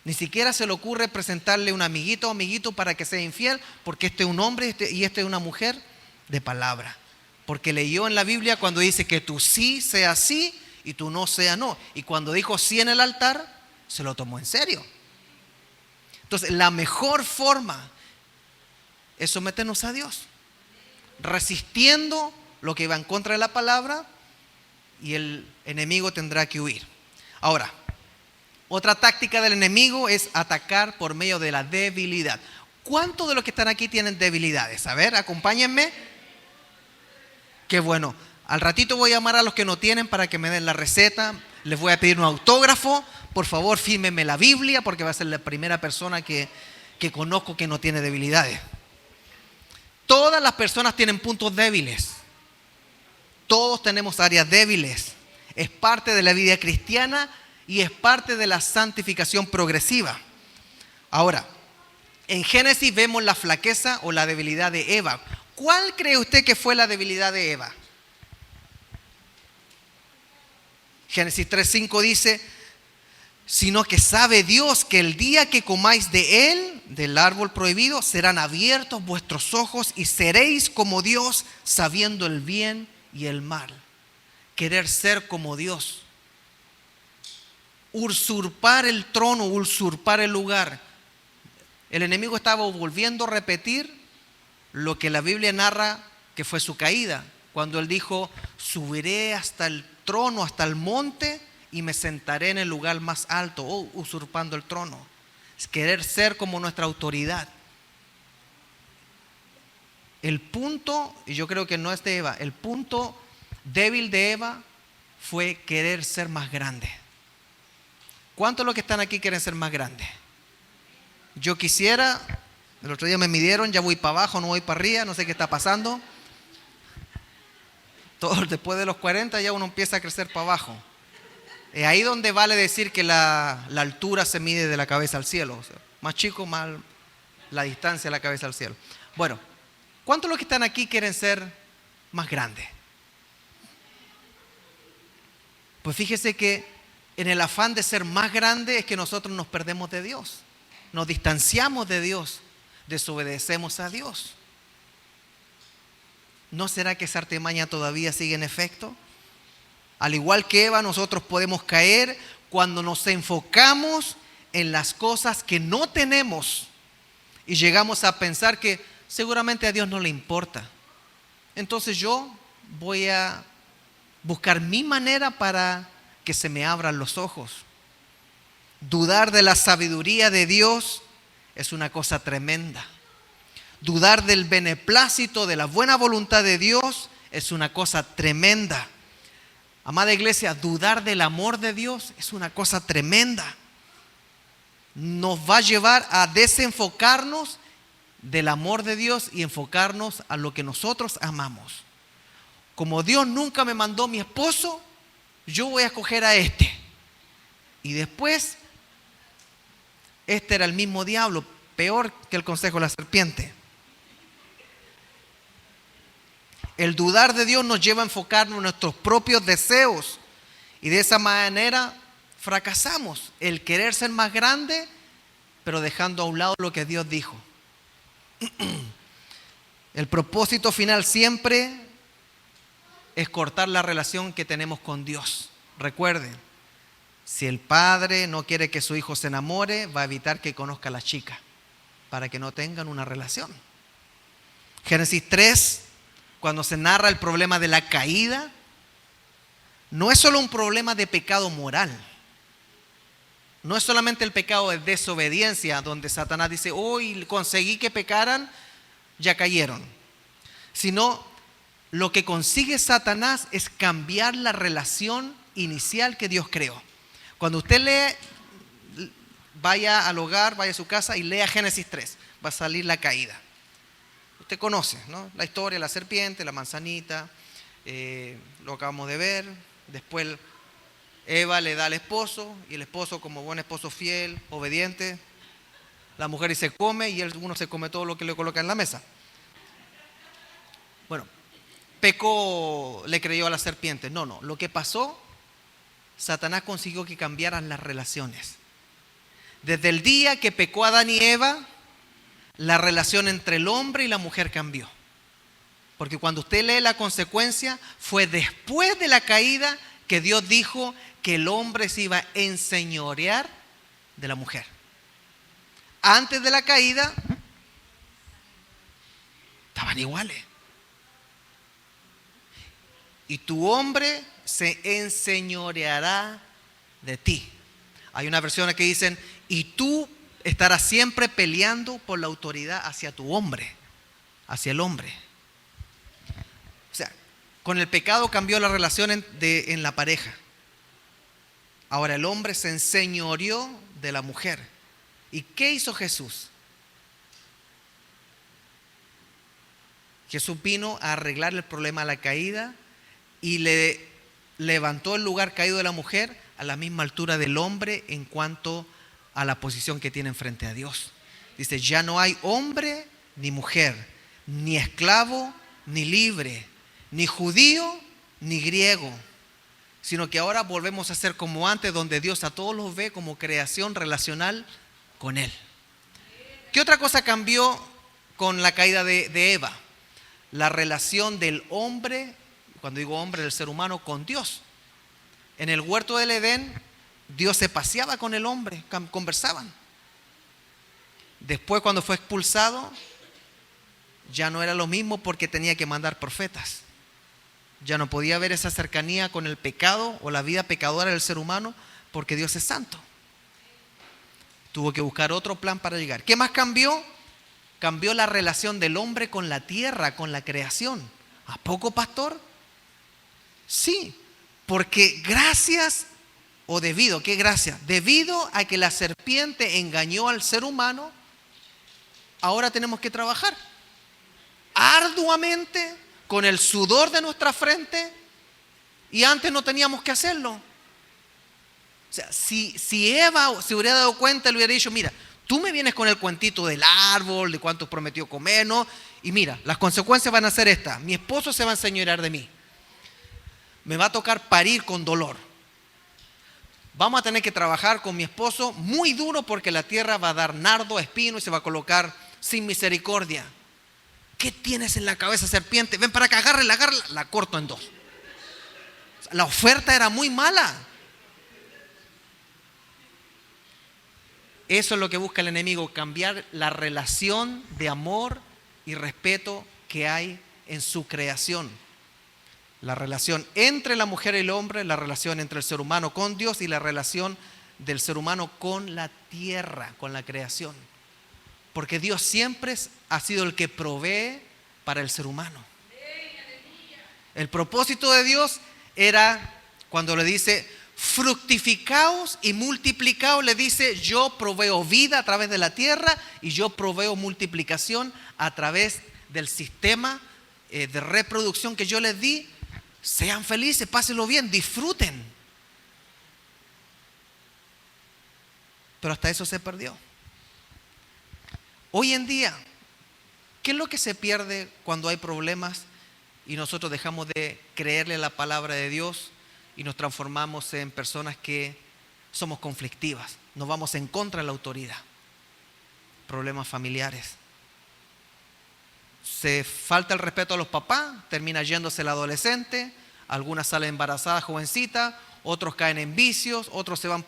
Ni siquiera se le ocurre presentarle un amiguito o amiguito para que sea infiel, porque este es un hombre y este es una mujer de palabra. Porque leyó en la Biblia cuando dice que tu sí sea sí y tu no sea no. Y cuando dijo sí en el altar, se lo tomó en serio. Entonces, la mejor forma es someternos a Dios, resistiendo lo que va en contra de la palabra, y el enemigo tendrá que huir. Ahora, otra táctica del enemigo es atacar por medio de la debilidad. ¿Cuántos de los que están aquí tienen debilidades? A ver, acompáñenme. Qué bueno. Al ratito voy a llamar a los que no tienen para que me den la receta. Les voy a pedir un autógrafo. Por favor, fírmenme la Biblia, porque va a ser la primera persona que conozco que no tiene debilidades. Todas las personas tienen puntos débiles. Todos tenemos áreas débiles. Es parte de la vida cristiana y es parte de la santificación progresiva. Ahora, en Génesis vemos la flaqueza o la debilidad de Eva. ¿Cuál cree usted que fue la debilidad de Eva? Génesis 3:5 dice: sino que sabe Dios que el día que comáis de él, del árbol prohibido, serán abiertos vuestros ojos y seréis como Dios, sabiendo el bien y el mal. Querer ser como Dios, usurpar el trono, usurpar el lugar. El enemigo estaba volviendo a repetir lo que la Biblia narra que fue su caída, cuando él dijo: subiré hasta el trono, hasta el monte, y me sentaré en el lugar más alto, usurpando el trono. Es querer ser como nuestra autoridad. El punto, y yo creo que no es de Eva, el punto débil de Eva fue querer ser más grande. ¿Cuántos de los que están aquí quieren ser más grandes? Yo quisiera, el otro día me midieron, ya voy para abajo, no voy para arriba, no sé qué está pasando. Después de los 40 ya uno empieza a crecer para abajo. Es ahí donde vale decir que la altura se mide de la cabeza al cielo. O sea, más chico, más la distancia de la cabeza al cielo. Bueno, ¿cuántos de los que están aquí quieren ser más grandes? Pues fíjese que en el afán de ser más grande es que nosotros nos perdemos de Dios. Nos distanciamos de Dios, desobedecemos a Dios. ¿No será que esa artimaña todavía sigue en efecto? Al igual que Eva, nosotros podemos caer cuando nos enfocamos en las cosas que no tenemos y llegamos a pensar que seguramente a Dios no le importa. Entonces yo voy a buscar mi manera para que se me abran los ojos. Dudar de la sabiduría de Dios es una cosa tremenda. Dudar del beneplácito, de la buena voluntad de Dios es una cosa tremenda. Amada iglesia, dudar del amor de Dios es una cosa tremenda. Nos va a llevar a desenfocarnos del amor de Dios y enfocarnos a lo que nosotros amamos. Como Dios nunca me mandó mi esposo, yo voy a escoger a este. Y después Este era el mismo diablo, peor que el consejo de la serpiente. El dudar de Dios nos lleva a enfocarnos en nuestros propios deseos y de esa manera fracasamos. El querer ser más grande, pero dejando a un lado lo que Dios dijo. El propósito final siempre es cortar la relación que tenemos con Dios. Recuerden, si el padre no quiere que su hijo se enamore, va a evitar que conozca a la chica para que no tengan una relación. Génesis 3, cuando se narra el problema de la caída, no es solo un problema de pecado moral. No es solamente el pecado de desobediencia, donde Satanás dice, hoy conseguí que pecaran, ya cayeron. Sino lo que consigue Satanás es cambiar la relación inicial que Dios creó. Cuando usted lee, vaya al hogar, vaya a su casa y lea Génesis 3, va a salir la caída. Usted conoce, ¿no? La historia, la serpiente, la manzanita, lo acabamos de ver. Después Eva le da al esposo y el esposo, como buen esposo fiel, obediente, la mujer y se come y uno se come todo lo que le coloca en la mesa. Bueno, pecó, le creyó a la serpiente. No, lo que pasó, Satanás consiguió que cambiaran las relaciones. Desde el día que pecó Adán y Eva, la relación entre el hombre y la mujer cambió. Porque cuando usted lee la consecuencia, fue después de la caída que Dios dijo que el hombre se iba a enseñorear de la mujer. Antes de la caída, estaban iguales. Y tu hombre se enseñoreará de ti. Hay una versión que dicen, y tú estarás siempre peleando por la autoridad hacia tu hombre, hacia el hombre. O sea, con el pecado cambió la relación en la pareja. Ahora el hombre se enseñoreó de la mujer. ¿Y qué hizo Jesús? Jesús vino a arreglar el problema de la caída y le levantó el lugar caído de la mujer a la misma altura del hombre en cuanto a la posición que tienen frente a Dios. Dice, ya no hay hombre ni mujer, ni esclavo ni libre, ni judío ni griego, sino que ahora volvemos a ser como antes, donde Dios a todos los ve como creación relacional con Él. ¿Qué otra cosa cambió con la caída de Eva? La relación del hombre, cuando digo hombre, del ser humano, con Dios. En el huerto del Edén, Dios se paseaba con el hombre, conversaban. Después, cuando fue expulsado, ya no era lo mismo porque tenía que mandar profetas. Ya no podía haber esa cercanía con el pecado o la vida pecadora del ser humano porque Dios es santo. Tuvo que buscar otro plan para llegar. ¿Qué más cambió? Cambió la relación del hombre con la tierra, con la creación. ¿A poco, pastor? Sí, porque gracias o debido, ¿qué gracias? Debido a que la serpiente engañó al ser humano, ahora tenemos que trabajar arduamente con el sudor de nuestra frente y antes no teníamos que hacerlo. O sea, si Eva se hubiera dado cuenta, le hubiera dicho, mira, tú me vienes con el cuentito del árbol, de cuánto prometió comer, ¿no? Y mira, las consecuencias van a ser estas. Mi esposo se va a enseñorear de mí. Me va a tocar parir con dolor. Vamos a tener que trabajar con mi esposo muy duro porque la tierra va a dar nardo, espino y se va a colocar sin misericordia. ¿Qué tienes en la cabeza, serpiente? Ven para acá, agárrala, la corto en dos. La oferta era muy mala. Eso es lo que busca el enemigo, cambiar la relación de amor y respeto que hay en su creación. La relación entre la mujer y el hombre, la relación entre el ser humano con Dios y la relación del ser humano con la tierra, con la creación. Porque Dios siempre ha sido el que provee para el ser humano. El propósito de Dios era, cuando le dice, fructificaos y multiplicaos, le dice, yo proveo vida a través de la tierra y yo proveo multiplicación a través del sistema de reproducción que yo les di. Sean felices, pásenlo bien, disfruten. Pero hasta eso se perdió. Hoy en día, ¿qué es lo que se pierde cuando hay problemas y nosotros dejamos de creerle la palabra de Dios y nos transformamos en personas que somos conflictivas? Nos vamos en contra de la autoridad. Problemas familiares. Se falta el respeto a los papás, termina yéndose el adolescente, algunas salen embarazadas jovencitas, otros caen en vicios, otros se van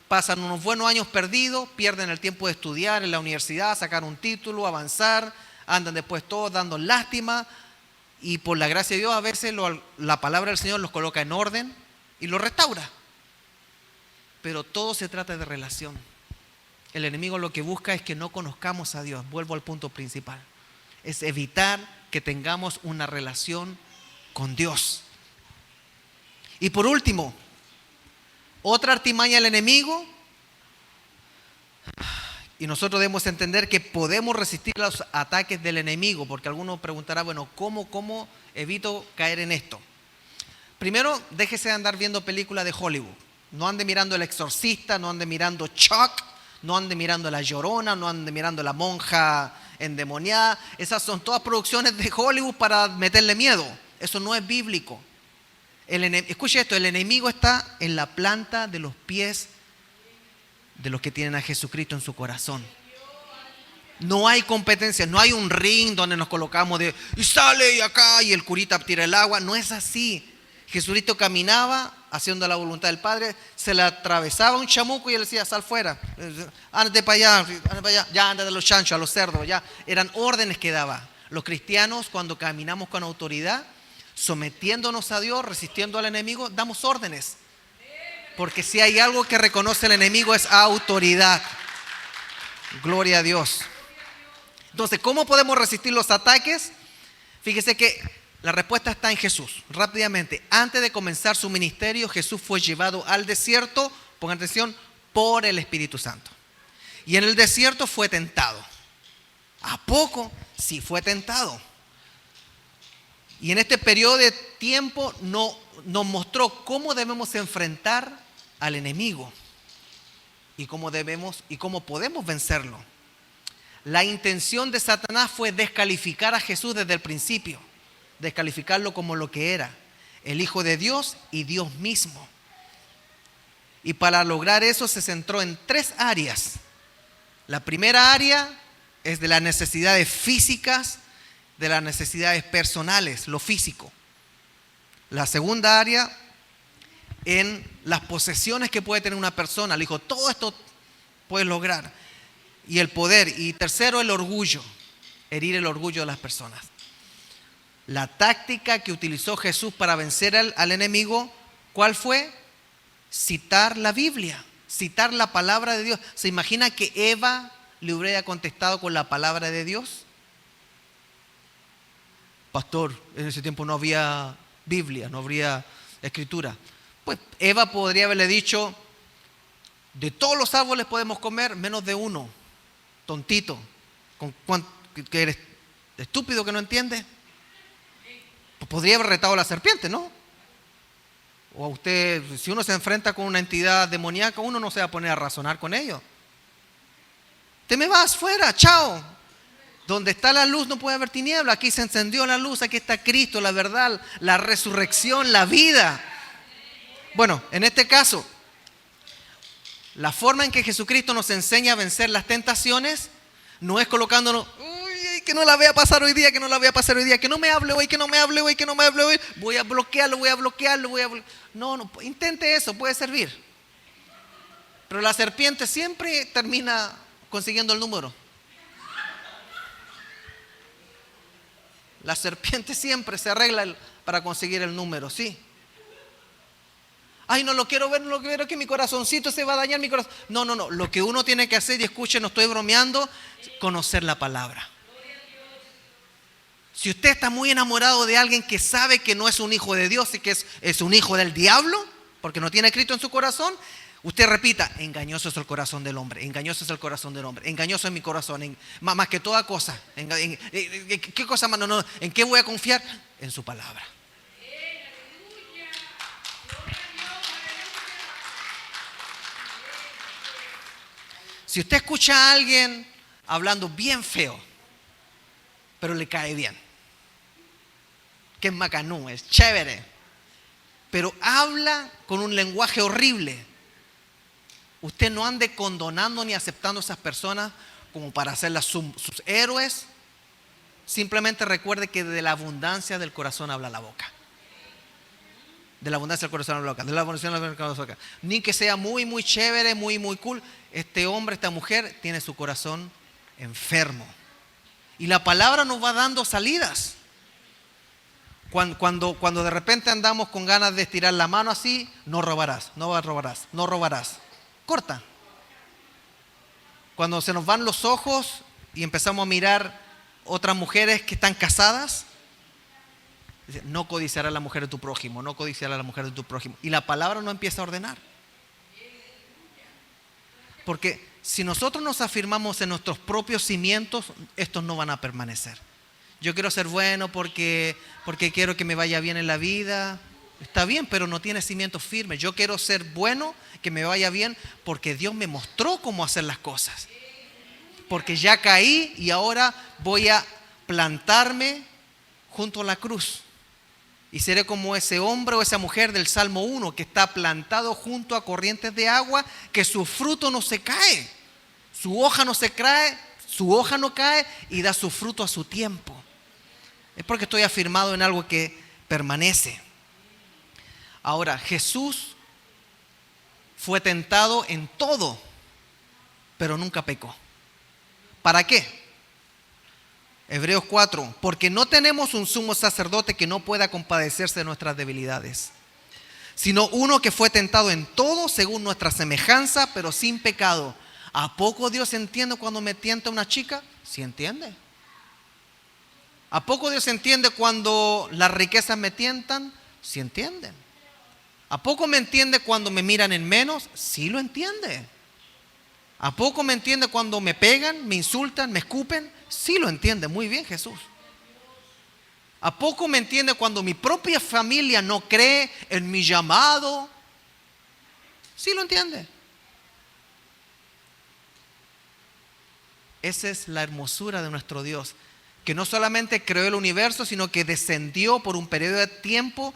pasan unos buenos años perdidos, pierden el tiempo de estudiar en la universidad, sacar un título, avanzar, andan después todos dando lástima y por la gracia de Dios a veces la palabra del Señor los coloca en orden y los restaura. Pero todo se trata de relación. El enemigo lo que busca es que no conozcamos a Dios. Vuelvo al punto principal. Es evitar que tengamos una relación con Dios. Y por último, otra artimaña del enemigo, y nosotros debemos entender que podemos resistir los ataques del enemigo, porque alguno preguntará, bueno, ¿cómo evito caer en esto? Primero, déjese de andar viendo películas de Hollywood. No ande mirando El Exorcista, no ande mirando Chuck, no ande mirando La Llorona, no ande mirando La Monja Endemoniada. Esas son todas producciones de Hollywood para meterle miedo. Eso no es bíblico. Escuche esto, el enemigo está en la planta de los pies de los que tienen a Jesucristo en su corazón. No hay competencia, no hay un ring donde nos colocamos y sale y acá y el curita tira el agua. No es así. Jesucristo caminaba haciendo la voluntad del Padre, se le atravesaba un chamuco y él decía, sal fuera, ándate para allá, ya ándate a los chanchos, a los cerdos, ya. Eran órdenes que daba. Los cristianos, cuando caminamos con autoridad, sometiéndonos a Dios, resistiendo al enemigo, damos órdenes. Porque si hay algo que reconoce el enemigo es autoridad. Gloria a Dios. Entonces, ¿cómo podemos resistir los ataques? Fíjese que la respuesta está en Jesús. Rápidamente, antes de comenzar su ministerio, Jesús fue llevado al desierto, pongan atención, por el Espíritu Santo. Y en el desierto fue tentado. ¿A poco? Sí, fue tentado. Y en este periodo de tiempo nos mostró cómo debemos enfrentar al enemigo y cómo podemos vencerlo. La intención de Satanás fue descalificar a Jesús desde el principio, descalificarlo como lo que era, el Hijo de Dios y Dios mismo. Y para lograr eso se centró en 3 áreas. La primera área es de las necesidades físicas, de las necesidades personales, lo físico. La segunda área, en las posesiones que puede tener una persona. Le dijo, todo esto puedes lograr. Y el poder. Y tercero, el orgullo. Herir el orgullo de las personas. La táctica que utilizó Jesús para vencer al enemigo, ¿cuál fue? Citar la Biblia, citar la palabra de Dios. ¿Se imagina que Eva le hubiera contestado con la palabra de Dios? Pastor, en ese tiempo no había Biblia, no habría escritura. Pues Eva podría haberle dicho, de todos los árboles podemos comer, menos de uno. Tontito, que eres estúpido que no entiendes. Pues podría haber retado a la serpiente, ¿no? O a usted, si uno se enfrenta con una entidad demoníaca, uno no se va a poner a razonar con ellos. Te me vas fuera, chao. Donde está la luz no puede haber tiniebla. Aquí se encendió la luz, aquí está Cristo, la verdad, la resurrección, la vida. Bueno, en este caso, la forma en que Jesucristo nos enseña a vencer las tentaciones no es colocándonos, uy, que no la voy a pasar hoy día, que no la voy a pasar hoy día, que no me hable hoy, que no me hable hoy, que no me hable hoy, voy a bloquearlo. No, intente eso, puede servir. Pero la serpiente siempre termina consiguiendo el número. La serpiente siempre se arregla para conseguir el número, sí. Ay, no lo quiero ver, no lo quiero ver, que mi corazoncito se va a dañar, mi corazón. No. Lo que uno tiene que hacer, y escuchen, no estoy bromeando, conocer la palabra. Si usted está muy enamorado de alguien que sabe que no es un hijo de Dios y que es un hijo del diablo, porque no tiene Cristo en su corazón, usted repita, engañoso es el corazón del hombre, engañoso es el corazón del hombre, engañoso es mi corazón, más que toda cosa. ¿Qué cosa más? No, ¿en qué voy a confiar? En su palabra. Si usted escucha a alguien hablando bien feo, pero le cae bien. Que es macanú, es chévere, pero habla con un lenguaje horrible. Usted no ande condonando ni aceptando a esas personas como para hacerlas sus héroes. Simplemente recuerde que de la abundancia del corazón habla la boca. De la abundancia del corazón habla la boca. De la abundancia del corazón habla la boca. Ni que sea muy, muy chévere, muy, muy cool. Este hombre, esta mujer tiene su corazón enfermo. Y la palabra nos va dando salidas. Cuando de repente andamos con ganas de estirar la mano así, no robarás, no robarás, no robarás. Corta. Cuando se nos van los ojos y empezamos a mirar otras mujeres que están casadas, dice, no codiciarás a la mujer de tu prójimo, no codiciarás a la mujer de tu prójimo. Y la palabra no empieza a ordenar. Porque si nosotros nos afirmamos en nuestros propios cimientos, estos no van a permanecer. Yo quiero ser bueno porque quiero que me vaya bien en la vida. Está bien, pero no tiene cimientos firmes. Yo quiero ser bueno, que me vaya bien, porque Dios me mostró cómo hacer las cosas. Porque ya caí y ahora voy a plantarme junto a la cruz. Y seré como ese hombre o esa mujer del Salmo 1 que está plantado junto a corrientes de agua, que su fruto no se cae, su hoja no se cae, su hoja no cae y da su fruto a su tiempo. Es porque estoy afirmado en algo que permanece. Ahora, Jesús fue tentado en todo, pero nunca pecó. ¿Para qué? Hebreos 4, porque no tenemos un sumo sacerdote que no pueda compadecerse de nuestras debilidades, sino uno que fue tentado en todo según nuestra semejanza, pero sin pecado. ¿A poco Dios entiende cuando me tienta una chica? Sí entiende. ¿A poco Dios entiende cuando las riquezas me tientan? Sí entiende. ¿A poco me entiende cuando me miran en menos? Sí lo entiende. ¿A poco me entiende cuando me pegan, me insultan, me escupen? Sí lo entiende muy bien Jesús. ¿A poco me entiende cuando mi propia familia no cree en mi llamado? Sí lo entiende. Esa es la hermosura de nuestro Dios, que no solamente creó el universo, sino que descendió por un periodo de tiempo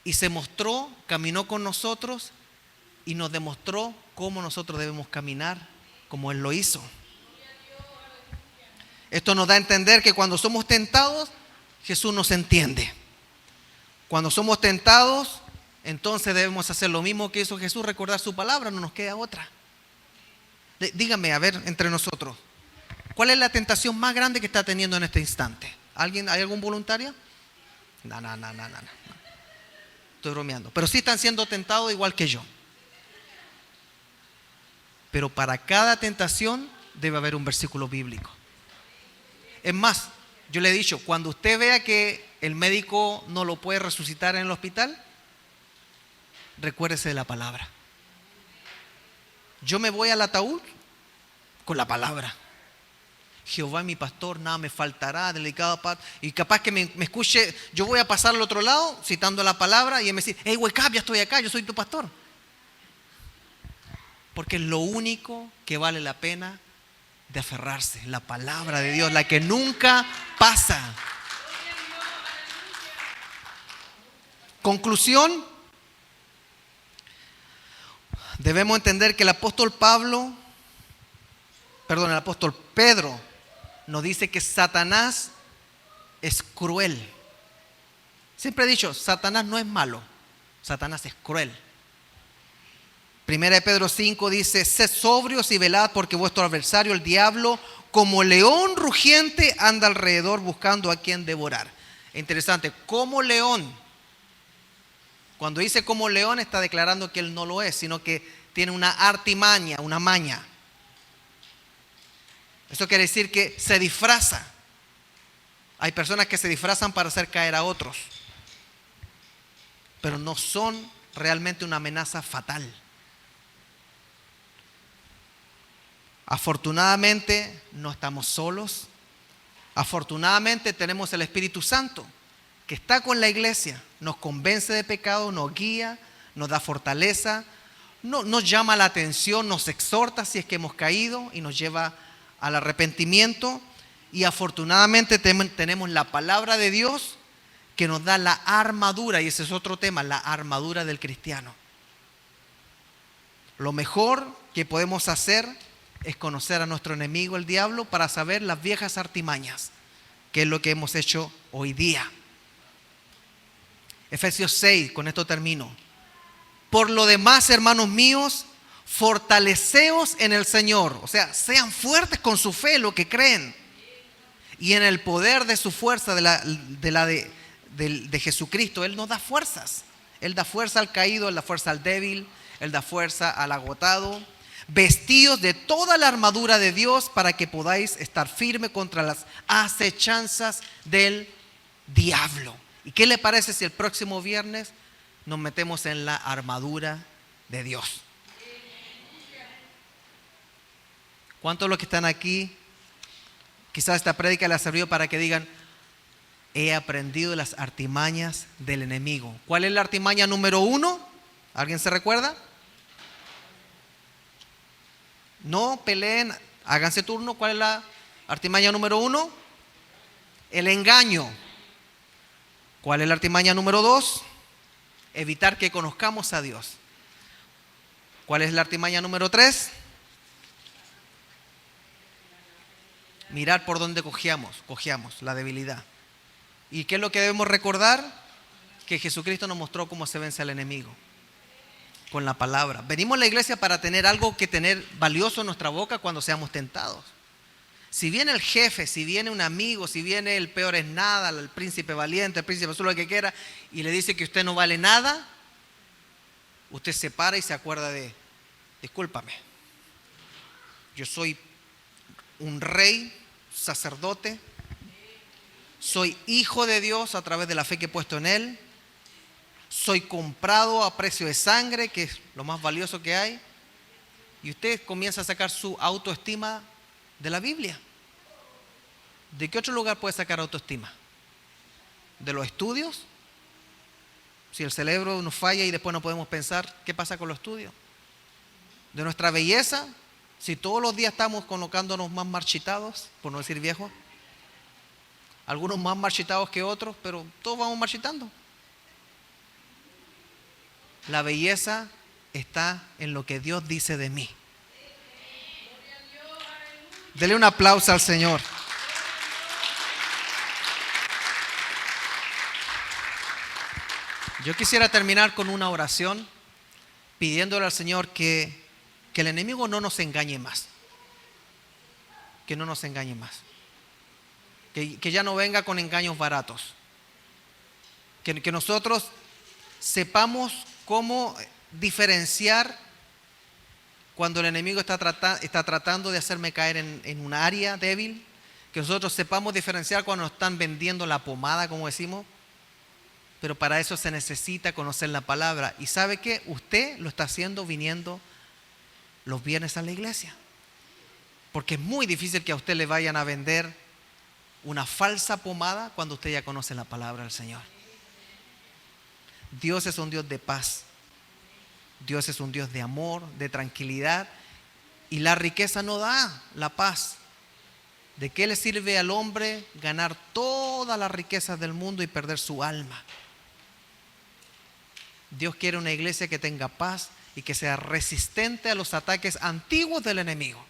y se mostró, caminó con nosotros y nos demostró cómo nosotros debemos caminar, como Él lo hizo. Esto nos da a entender que cuando somos tentados, Jesús nos entiende. Cuando somos tentados, entonces debemos hacer lo mismo que hizo Jesús, recordar su palabra, no nos queda otra. Dígame, a ver, entre nosotros, ¿cuál es la tentación más grande que está teniendo en este instante? ¿Hay algún voluntario? No. Estoy bromeando. Pero sí están siendo tentados igual que yo. Pero para cada tentación debe haber un versículo bíblico. Es más, yo le he dicho, cuando usted vea que el médico no lo puede resucitar en el hospital, recuérdese de la palabra. Yo me voy al ataúd con la palabra. Jehová es mi pastor, nada me faltará, delicado paz. Y capaz que me escuche, yo voy a pasar al otro lado citando la palabra y él me dice, hey, wake up, ya estoy acá, yo soy tu pastor. Porque es lo único que vale la pena de aferrarse, la palabra de Dios, la que nunca pasa. Conclusión, debemos entender que el apóstol Pedro nos dice que Satanás es cruel. Siempre he dicho, Satanás no es malo, Satanás es cruel. Primera de Pedro 5 dice, sed sobrios y velad porque vuestro adversario, el diablo, como león rugiente, anda alrededor buscando a quien devorar. Interesante, como león. Cuando dice como león está declarando que él no lo es, sino que tiene una artimaña, una maña. Eso quiere decir que se disfraza. Hay personas que se disfrazan para hacer caer a otros, pero no son realmente una amenaza fatal. Afortunadamente no estamos solos. Afortunadamente tenemos el Espíritu Santo que está con la iglesia, nos convence de pecado, nos guía, nos da fortaleza, nos llama la atención, nos exhorta si es que hemos caído y nos lleva al arrepentimiento y afortunadamente tenemos la palabra de Dios que nos da la armadura, y ese es otro tema, la armadura del cristiano. Lo mejor que podemos hacer es conocer a nuestro enemigo, el diablo, para saber las viejas artimañas, que es lo que hemos hecho hoy día. Efesios 6, con esto termino. Por lo demás, hermanos míos, fortaleceos en el Señor. O sea, sean fuertes con su fe, lo que creen. Y en el poder de su fuerza, de Jesucristo. Él nos da fuerzas. Él da fuerza al caído, Él da fuerza al débil, Él da fuerza al agotado. Vestidos de toda la armadura de Dios para que podáis estar firme contra las acechanzas del diablo. ¿Y qué le parece si el próximo viernes nos metemos en la armadura de Dios? ¿Cuántos de los que están aquí, quizás esta prédica les ha servido para que digan: he aprendido las artimañas del enemigo? ¿Cuál es la artimaña número 1? ¿Alguien se recuerda? No peleen, háganse turno. ¿Cuál es la artimaña número 1? El engaño. ¿Cuál es la artimaña número 2? Evitar que conozcamos a Dios. ¿Cuál es la artimaña número 3? Mirar por donde cojeamos, la debilidad. ¿Y qué es lo que debemos recordar? Que Jesucristo nos mostró cómo se vence al enemigo. Con la palabra. Venimos a la iglesia para tener algo que tener valioso en nuestra boca cuando seamos tentados. Si viene el jefe, si viene un amigo, si viene el peor es nada, el príncipe valiente, el príncipe azul, lo que quiera, y le dice que usted no vale nada, usted se para y se acuerda de: discúlpame, yo soy un rey, sacerdote, soy hijo de Dios a través de la fe que he puesto en Él. Soy comprado a precio de sangre, que es lo más valioso que hay. Y usted comienza a sacar su autoestima de la Biblia. ¿De qué otro lugar puede sacar autoestima? ¿De los estudios? Si el cerebro nos falla y después no podemos pensar, ¿qué pasa con los estudios? ¿De nuestra belleza? Si todos los días estamos colocándonos más marchitados, por no decir viejos. Algunos más marchitados que otros, pero todos vamos marchitando. La belleza está en lo que Dios dice de mí. Dele un aplauso al Señor. Yo quisiera terminar con una oración pidiéndole al Señor que el enemigo no nos engañe más. Que no nos engañe más. Que ya no venga con engaños baratos. Que nosotros sepamos cómo diferenciar cuando el enemigo está tratando de hacerme caer en un área débil. Que nosotros sepamos diferenciar cuando nos están vendiendo la pomada, como decimos. Pero para eso se necesita conocer la palabra. ¿Y sabe qué? Usted lo está haciendo viniendo los viernes a la iglesia. Porque es muy difícil que a usted le vayan a vender una falsa pomada cuando usted ya conoce la palabra del Señor. Dios es un Dios de paz. Dios es un Dios de amor, de tranquilidad. Y la riqueza no da la paz. ¿De qué le sirve al hombre ganar todas las riquezas del mundo y perder su alma? Dios quiere una iglesia que tenga paz y que sea resistente a los ataques antiguos del enemigo.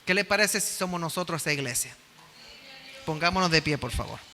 ¿Qué le parece si somos nosotros esa iglesia? Pongámonos de pie, por favor.